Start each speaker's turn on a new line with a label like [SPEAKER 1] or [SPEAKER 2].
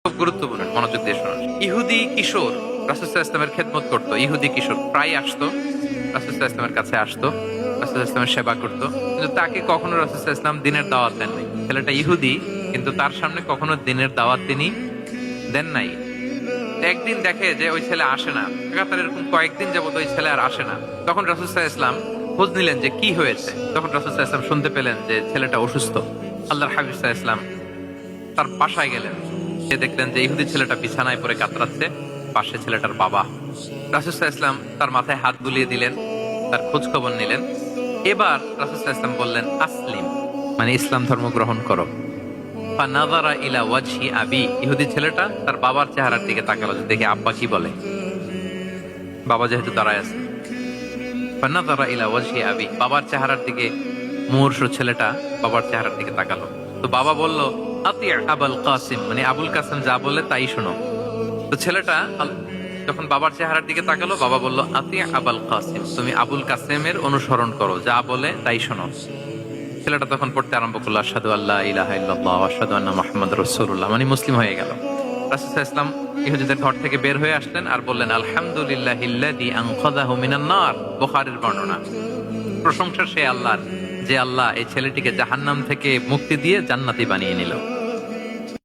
[SPEAKER 1] খুব গুরুত্বপূর্ণ, মনোযোগ দিয়ে শুনুন। ইহুদি কিশোর রাসূল সাল্লাল্লাহু আলাইহি ওয়াসাল্লামের খেদমত করতো। ইহুদি কিশোর প্রায় আসতো, রাসূল সাল্লাল্লাহু আলাইহি ওয়াসাল্লামের কাছে আসতো, রাসূল সাল্লাল্লাহু আলাইহি ওয়াসাল্লামের সেবা করতো, কিন্তু তাকে কখনো রাসূল সাল্লাল্লাহু আলাইহি ওয়াসাল্লাম দিনের দাওয়াত দেন নাই। ছেলেটা ইহুদি, কিন্তু তার সামনে কখনো দিনের দাওয়াত তিনি দেন নাই। একদিন দেখে যে ওই ছেলে আসে না, লাগাতার এরকম কয়েকদিন যাবত ওই ছেলে আর আসে না। তখন রাসূল সাল্লাল্লাহু আলাইহি ওয়াসাল্লাম খোঁজ নিলেন যে কি হয়েছে। তখন রাসূল সাল্লাল্লাহু আলাইহি ওয়াসাল্লাম শুনতে পেলেন যে ছেলেটা অসুস্থ। আল্লাহর হাবিব সাল্লাল্লাহু আলাইহি ওয়াসাল্লাম তার বাসায় গেলেন। সে দেখলেন যে ইহুদি ছেলেটা বিছানায় পড়ে কাতরাচ্ছে, পাশে ছেলেটার বাবা। রাসূল সাল্লাল্লাহু আলাইহি ওয়াসাল্লাম তার মাথায় হাত বুলিয়ে দিলেন, তার খোঁজ খবর নিলেন। এবার রাসূল সাল্লাল্লাহু আলাইহি ওয়াসাল্লাম বললেন, আসলিম, মানে ইসলাম ধর্ম গ্রহণ করো। ফানাযারা ইলা ওয়াজহি আবি, ইহুদি ছেলেটা তার বাবার চেহারার দিকে তাকালো যে দেখে আব্বা কি বলে। বাবা যেহেতু দাঁড়ায় আছে, ফানাযারা ইলা ওয়াজহি আবি, বাবার চেহারার দিকে মুমূর্ষু ছেলেটা বাবার চেহারার দিকে তাকালো। তো বাবা বলল, আতি আবুল কাসিম, মানে আবুল কাসিম যা বলে তাই শোনো। তো ছেলেটা যখন বাবার চেহারার দিকে তাকালো, বাবা বলল, আতি আবুল কাসিম, তুমি আবুল কাসিমের অনুসরণ করো, যা বলে তাই শোনো। ছেলেটা তখন পড়তে আরম্ভ করলো, আশহাদু আল্লা ইলাহা ইল্লাল্লাহ ওয়া আশহাদু আন্না মুহাম্মাদুর রাসূলুল্লাহ, মানে মুসলিম হয়ে গেল। রাসূল সাল্লাল্লাহু আলাইহি ওয়াসাল্লাম ইহুদিদের ঘর থেকে বের হয়ে আসলেন আর বললেন, আলহামদুলিল্লাহিল্লাযী আনকাযাহু মিনান নার, বুখারীর বর্ণনা। প্রশংসা সে আল্লাহর, যে আল্লাহ এই ছেলেটিকে জাহান্নাম থেকে মুক্তি দিয়ে জান্নাতি বানিয়ে নিল।